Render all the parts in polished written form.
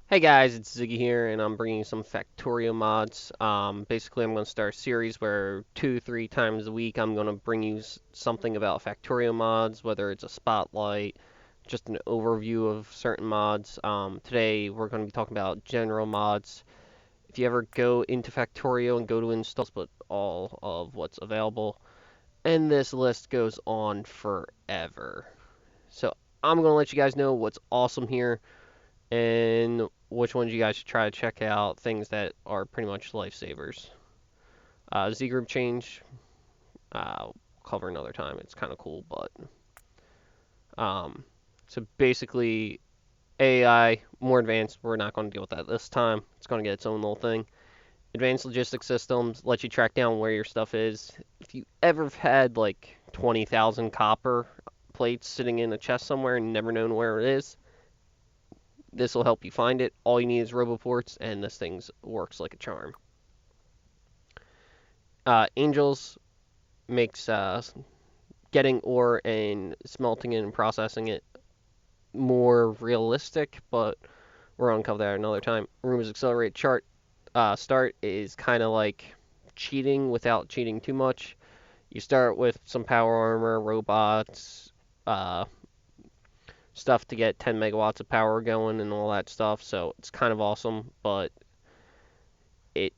Hey guys, it's Ziggy here, and I'm bringing you some Factorio mods. Basically, I'm going to start a series where 2, 3 times a week I'm going to bring you something about Factorio mods, whether it's a spotlight, just an overview of certain mods. Today we're going to be talking about general mods. If you ever go into Factorio and go to installs, but all of what's available, and this list goes on forever. So I'm going to let you guys know what's awesome here and which ones you guys should try to check out, things that are pretty much lifesavers. Z group change, we'll cover another time. It's kind of cool, but um, so basically AI more advanced. We're not going to deal with that this time. It's going to get its own little thing. Advanced logistics systems let you track down where your stuff is. If you ever had like 20,000 copper plates sitting in a chest somewhere and never known where it is, this will help you find it. All you need is roboports, and this thing works like a charm. Angels makes getting ore and smelting it and processing it more realistic, but we're going to cover that another time. Room's accelerate chart start is kind of like cheating without cheating too much. You start with some power armor, robots, uh, stuff to get 10 megawatts of power going and all that stuff, so it's kind of awesome, but it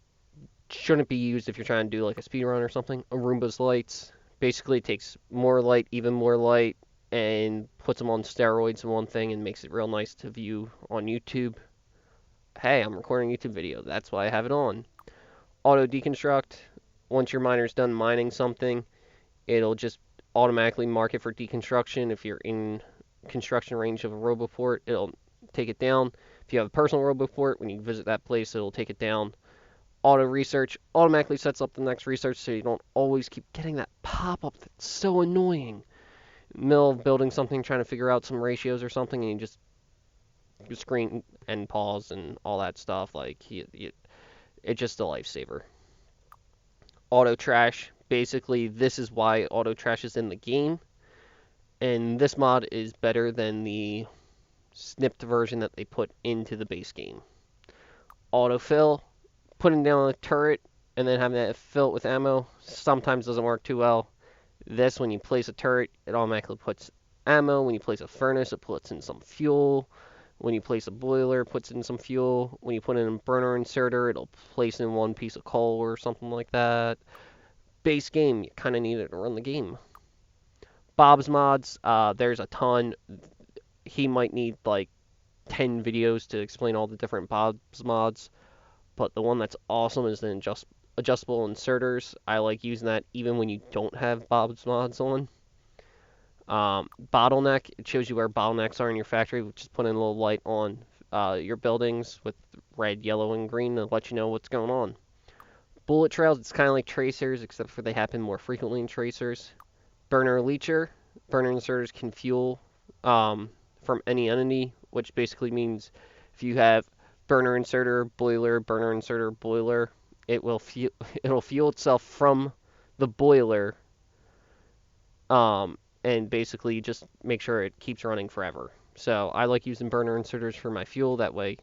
shouldn't be used if you're trying to do like a speed run or something. Roomba's lights basically takes more light, even more light, and puts them on steroids in one thing and makes it real nice to view on YouTube. Hey, I'm recording a YouTube video. That's why I have it on. Auto deconstruct. Once your miner's done mining something, it'll just automatically mark it for deconstruction. If you're in construction range of a roboport, it'll take it down. If you have a personal roboport, when you visit that place, it'll take it down. Auto research automatically sets up the next research so you don't always keep getting that pop up that's so annoying. Middle of building something, trying to figure out some ratios or something, and you just screen and pause and all that stuff. Like, it's just a lifesaver. Auto trash. Basically, this is why auto trash is in the game, and this mod is better than the snipped version that they put into the base game. Autofill, putting down a turret and then having that fill it with ammo sometimes doesn't work too well. This, when you place a turret, it automatically puts ammo. When you place a furnace, it puts in some fuel. When you place a boiler, it puts in some fuel. When you put in a burner inserter, it'll place in one piece of coal or something like that. Base game, you kind of need it to run the game. Bob's mods, there's a ton. He might need like 10 videos to explain all the different Bob's mods, but the one that's awesome is the adjustable inserters. I like using that even when you don't have Bob's mods on. Bottleneck, it shows you where bottlenecks are in your factory, which is putting a little light on your buildings with red, yellow, and green to let you know what's going on. Bullet trails, it's kind of like tracers, except for they happen more frequently in tracers. Burner leecher, burner inserters can fuel from any entity, which basically means if you have burner inserter, boiler, it will it'll fuel itself from the boiler, and basically just make sure it keeps running forever. So I like using burner inserters for my fuel. That way,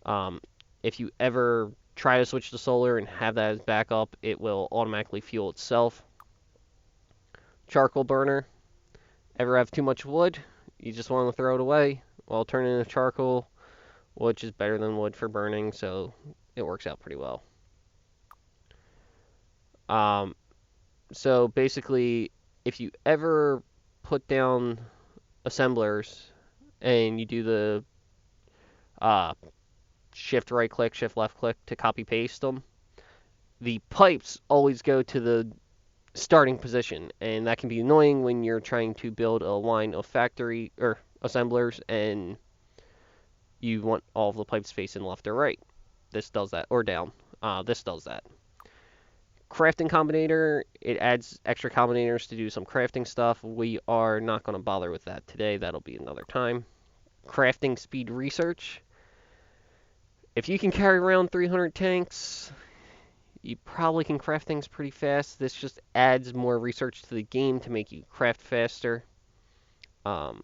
um, if you ever try to switch to solar and have that as backup, it will automatically fuel itself. Charcoal burner. Ever have too much wood? You just want to throw it away? Well, turn it into charcoal, which is better than wood for burning, so it works out pretty well. Um, so basically, if you ever put down assemblers and you do the uh, shift right click, shift left click to copy paste them, the pipes always go to the starting position, and that can be annoying when you're trying to build a line of factory or assemblers and you want all of the pipes facing left or right. This does that, or down. This does that. Crafting combinator, it adds extra combinators to do some crafting stuff. We are not going to bother with that today. That'll be another time. Crafting speed research. If you can carry around 300 tanks, you probably can craft things pretty fast. This just adds more research to the game to make you craft faster. Um,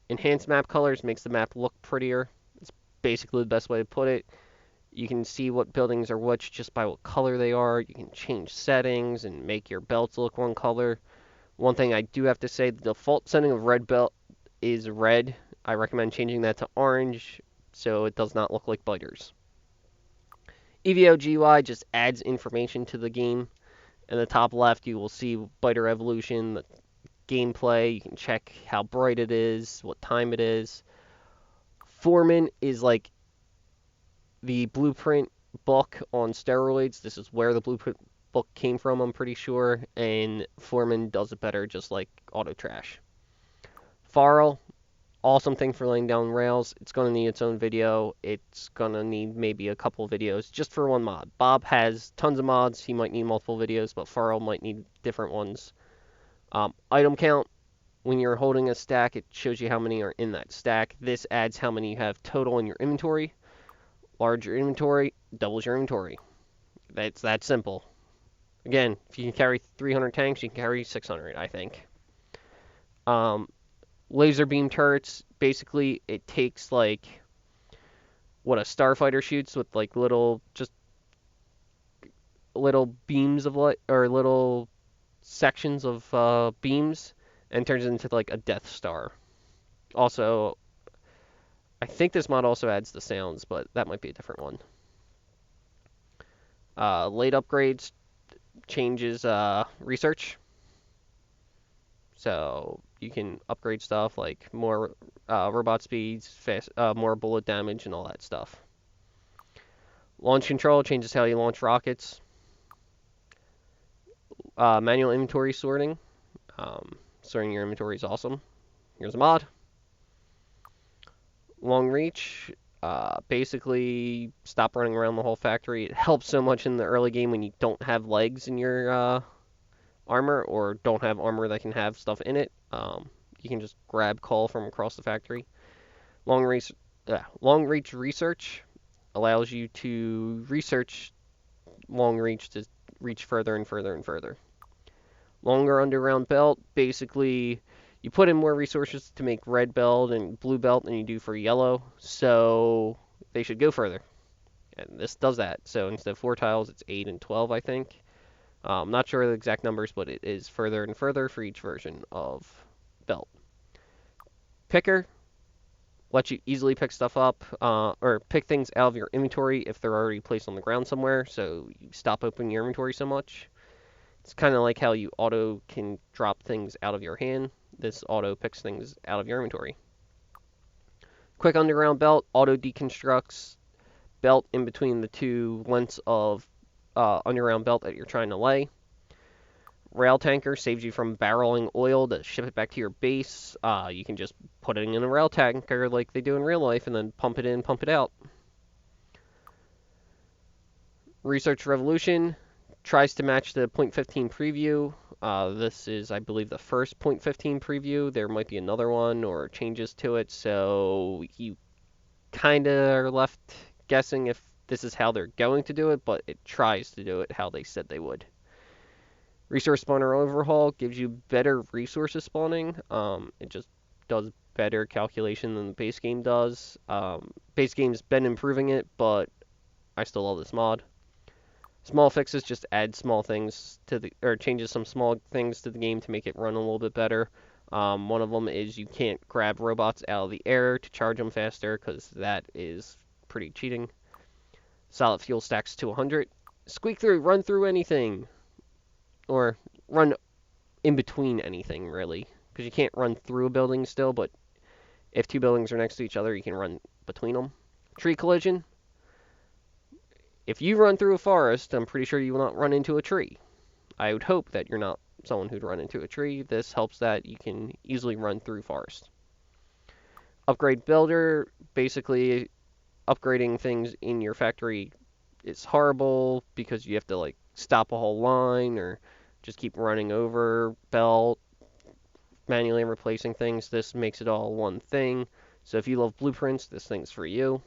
Enhanced map colors makes the map look prettier. It's basically the best way to put it. You can see what buildings are which just by what color they are. You can change settings and make your belts look one color. One thing I do have to say, the default setting of red belt is red. I recommend changing that to orange so it does not look like biters. EVO GUI just adds information to the game. In the top left, you will see biter evolution, the gameplay. You can check how bright it is, what time it is. Foreman is like the blueprint book on steroids. This is where the blueprint book came from, I'm pretty sure. And Foreman does it better, just like Auto Trash. Farrell, awesome thing for laying down rails. It's going to need its own video. It's going to need maybe a couple videos just for one mod. Bob has tons of mods. He might need multiple videos, but Farrell might need different ones. Item count. When you're holding a stack, it shows you how many are in that stack. This adds how many you have total in your inventory. Larger inventory doubles your inventory. That's that simple. Again, if you can carry 300 tanks, you can carry 600, I think. Laser beam turrets, basically, it takes like what a starfighter shoots with like just little beams of light or little sections of beams and turns it into like a Death Star. Also, I think this mod also adds the sounds, but that might be a different one. Late upgrades changes research. So you can upgrade stuff like more robot speeds, more bullet damage, and all that stuff. Launch control changes how you launch rockets. Manual inventory sorting. Sorting your inventory is awesome. Here's a mod. Long reach. Basically, stop running around the whole factory. It helps so much in the early game when you don't have legs in your armor or don't have armor that can have stuff in it. You can just grab call from across the factory. Long reach research allows you to research long reach to reach further and further and further. Longer underground belt, basically you put in more resources to make red belt and blue belt than you do for yellow, so they should go further. And this does that. So instead of 4 tiles, it's 8 and 12, I think. I'm not sure the exact numbers, but it is further and further for each version of belt. Picker lets you easily pick stuff up or pick things out of your inventory if they're already placed on the ground somewhere, so you stop opening your inventory so much. It's kind of like how you auto can drop things out of your hand. This auto picks things out of your inventory. Quick underground belt auto deconstructs belt in between the two lengths of underground belt that you're trying to lay. Rail tanker saves you from barreling oil to ship it back to your base. You can just put it in a rail tanker like they do in real life and then pump it in, pump it out. Research Revolution tries to match the .15 preview. This is, I believe, the first .15 preview. There might be another one or changes to it, so you kind of are left guessing if this is how they're going to do it, but it tries to do it how they said they would. Resource spawner overhaul gives you better resources spawning. It just does better calculation than the base game does. Base game's been improving it, but I still love this mod. Small fixes just add small things to the, or changes some small things to the game to make it run a little bit better. One of them is you can't grab robots out of the air to charge them faster, because that is pretty cheating. Solid fuel stacks to 100. Squeak through, run through anything. Or run in between anything, really. Because you can't run through a building still, but if 2 buildings are next to each other, you can run between them. Tree collision. If you run through a forest, I'm pretty sure you will not run into a tree. I would hope that you're not someone who'd run into a tree. This helps that you can easily run through forest. Upgrade builder, basically upgrading things in your factory is horrible because you have to like stop a whole line or just keep running over belt, manually replacing things. This makes it all one thing. So if you love blueprints, this thing's for you.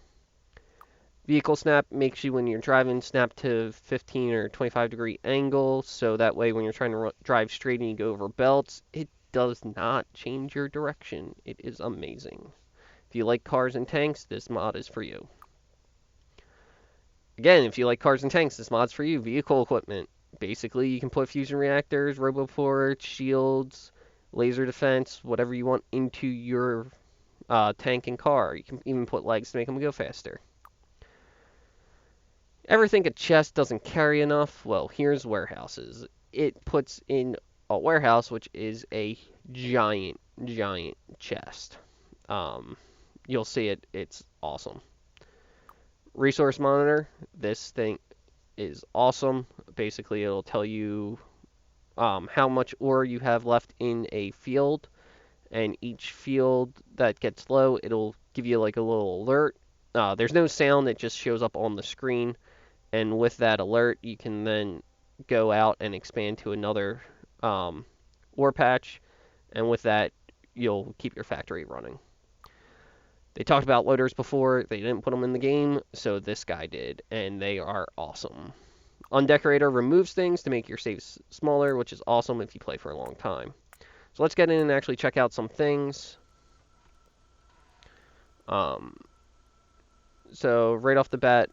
Vehicle snap makes you, when you're driving, snap to 15 or 25 degree angle, so that way when you're trying to drive straight and you go over belts, it does not change your direction. It is amazing. If you like cars and tanks, this mod is for you. Again, if you like cars and tanks, this mod's for you. Vehicle equipment. Basically, you can put fusion reactors, roboports, shields, laser defense, whatever you want into your tank and car. You can even put legs to make them go faster. Ever think a chest doesn't carry enough? Well, here's warehouses. It puts in a warehouse, which is a giant, giant chest. You'll see it. It's awesome. Resource monitor. This thing is awesome. Basically, it'll tell you how much ore you have left in a field, and each field that gets low, it'll give you like a little alert. There's no sound, it just shows up on the screen, and with that alert, you can then go out and expand to another ore patch, and with that, you'll keep your factory running. They talked about loaders before, they didn't put them in the game, so this guy did, and they are awesome. Undecorator removes things to make your saves smaller, which is awesome if you play for a long time. So let's get in and actually check out some things. So right off the bat,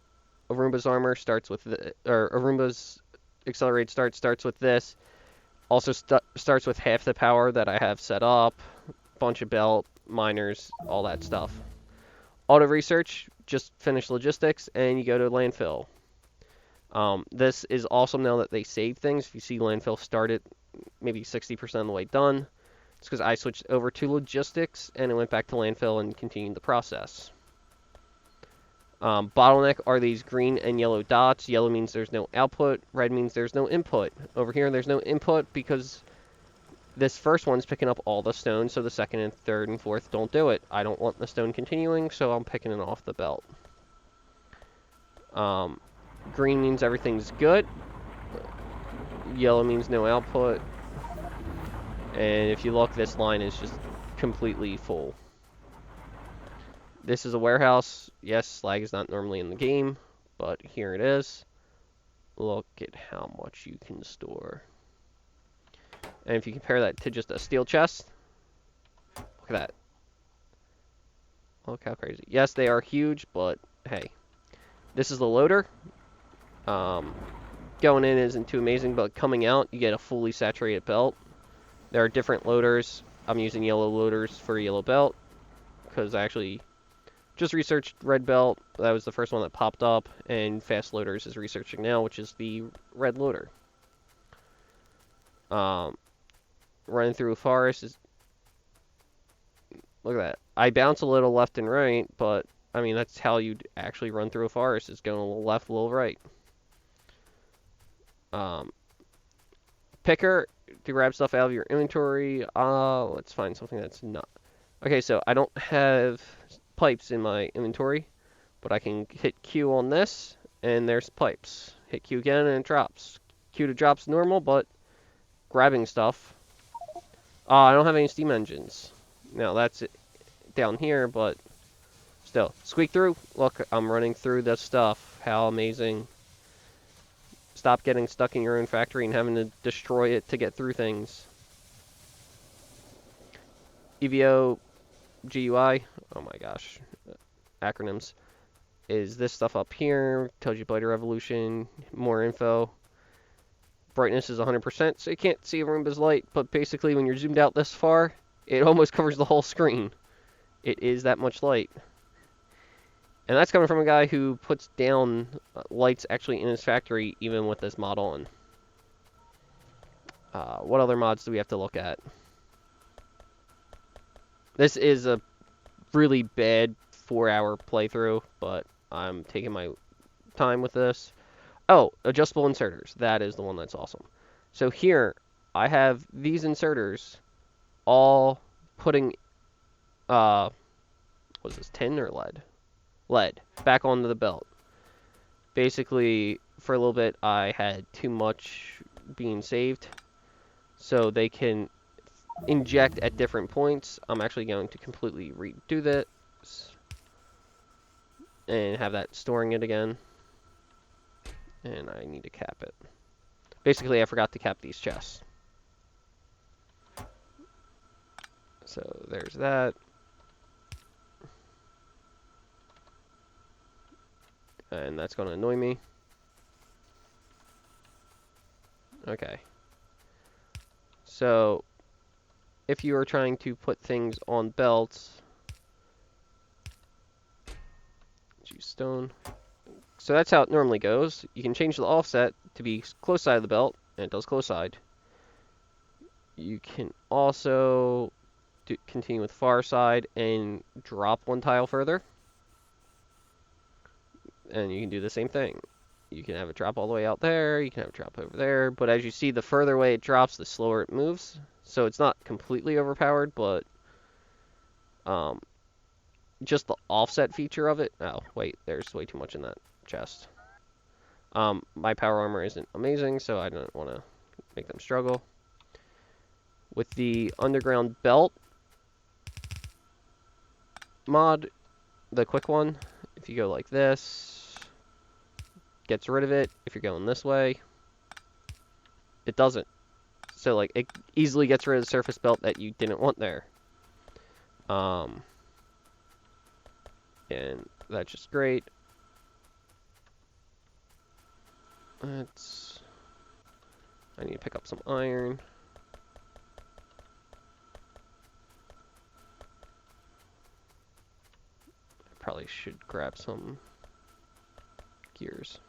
Arumba's armor starts with Arumba's accelerate starts with this. Also starts with half the power that I have set up. Bunch of belt, miners, all that stuff. Auto research, just finish logistics, and you go to landfill. This is awesome now that they save things. If you see landfill started maybe 60% of the way done, it's because I switched over to logistics and it went back to landfill and continued the process. Bottleneck are these green and yellow dots. Yellow means there's no output. Red means there's no input. Over here, there's no input because this first one's picking up all the stone, so the second and third and fourth don't do it. I don't want the stone continuing, so I'm picking it off the belt. Green means everything's good. Yellow means no output. And if you look, this line is just completely full. This is a warehouse. Yes, slag is not normally in the game, but here it is. Look at how much you can store. And if you compare that to just a steel chest, look at that. Look how crazy. Yes, they are huge, but hey. This is the loader. Going in isn't too amazing, but coming out, you get a fully saturated belt. There are different loaders. I'm using yellow loaders for yellow belt because I actually just researched red belt. That was the first one that popped up, and fast loaders is researching now, which is the red loader. Running through a forest is... Look at that. I bounce a little left and right, but I mean that's how you'd actually run through a forest, is going a little left, a little right. Picker to grab stuff out of your inventory. Let's find something that's not... Okay, so I don't have pipes in my inventory, but I can hit Q on this, and there's pipes. Hit Q again, and it drops. Q to drop's normal, but grabbing stuff. I don't have any steam engines. Now, that's it down here, but still. Squeak through. Look, I'm running through this stuff. How amazing. Stop getting stuck in your own factory and having to destroy it to get through things. EVO GUI, oh my gosh, acronyms, is this stuff up here. Tells you Blighter Evolution, more info. Brightness is 100%, so you can't see Arumba's light, but basically when you're zoomed out this far, it almost covers the whole screen. It is that much light. And that's coming from a guy who puts down lights actually in his factory, even with this mod on. What other mods do we have to look at? This is a really bad 4-hour playthrough, but I'm taking my time with this. Oh, adjustable inserters. That is the one that's awesome. So here, I have these inserters all putting, what is this, tin or lead? Lead, back onto the belt. Basically, for a little bit, I had too much being saved, so they can inject at different points. I'm actually going to completely redo this and have that storing it again. And I need to cap it. Basically, I forgot to cap these chests. So there's that. and that's going to annoy me. Okay. So, if you are trying to put things on belts, use stone. So that's how it normally goes. You can change the offset to be close side of the belt, and it does close side. You can also continue with far side and drop one tile further. And you can do the same thing. You can have it drop all the way out there, you can have it drop over there, but as you see, the further away it drops, the slower it moves. So it's not completely overpowered, but just the offset feature of it. Oh, wait, there's way too much in that chest. My power armor isn't amazing, so I don't want to make them struggle. With the underground belt mod, the quick one, if you go like this, gets rid of it. If you're going this way, it doesn't. So like it easily gets rid of the surface belt that you didn't want there. And that's just great. I need to pick up some iron. I probably should grab some gears.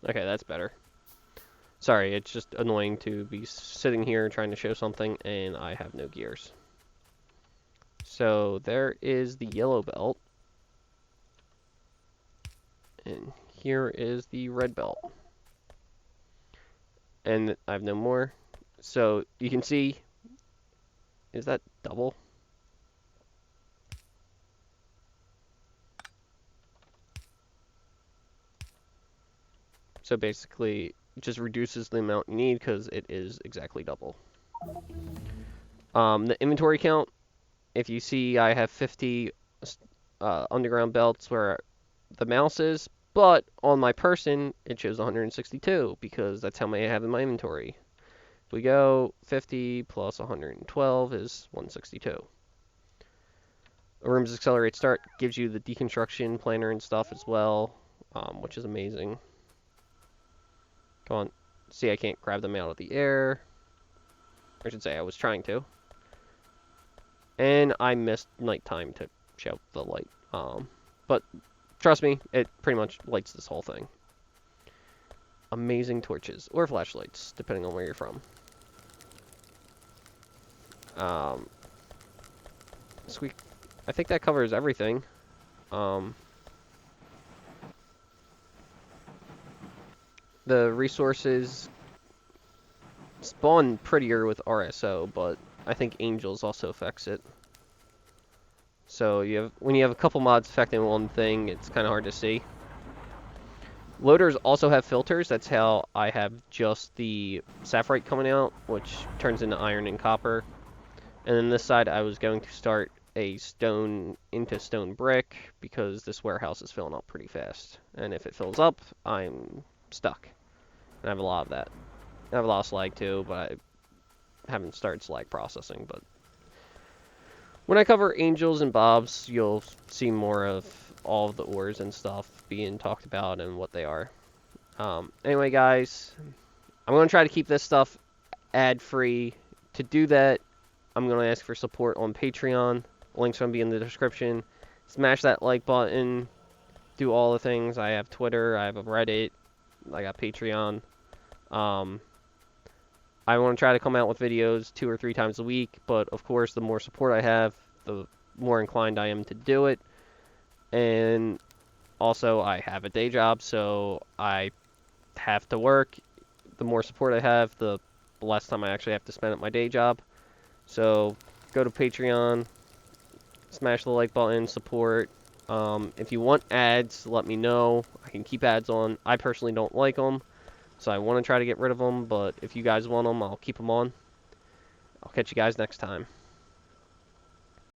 Okay, that's better. Sorry, it's just annoying to be sitting here trying to show something and I have no gears. So there is the yellow belt. And here is the red belt. And I have no more. So you can see, is that double? So basically, it just reduces the amount you need because it is exactly double. The inventory count, if you see, I have 50 underground belts where the mouse is, but on my person, it shows 162 because that's how many I have in my inventory. If we go 50 plus 112 is 162. A room's accelerate start gives you the deconstruction planner and stuff as well, which is amazing. Come on. See, I can't grab them out of the air. I should say I was trying to. And I missed nighttime to show the light. But trust me, it pretty much lights this whole thing. Amazing torches. Or flashlights, depending on where you're from. So I think that covers everything. The resources spawn prettier with RSO, but I think Angels also affects it. So when you have a couple mods affecting one thing, it's kind of hard to see. Loaders also have filters. That's how I have just the sapphire coming out, which turns into iron and copper. And then this side, I was going to start a stone into stone brick because this warehouse is filling up pretty fast. And if it fills up, I'm stuck. And I have a lot of that. I have a lot of slag too, but I haven't started slag processing. But when I cover Angels and Bobs, you'll see more of all of the ores and stuff being talked about and what they are. Anyway, guys, I'm going to try to keep this stuff ad-free. To do that, I'm going to ask for support on Patreon. Links will be in the description. Smash that like button. Do all the things. I have Twitter. I have a Reddit. I got Patreon. I want to try to come out with videos 2 or 3 times a week, but of course, the more support I have, the more inclined I am to do it. And also, I have a day job, so I have to work. The more support I have, the less time I actually have to spend at my day job. So, go to Patreon, smash the like button, support. If you want ads, let me know. I can keep ads on. I personally don't like them, so I want to try to get rid of them, but if you guys want them, I'll keep them on. I'll catch you guys next time.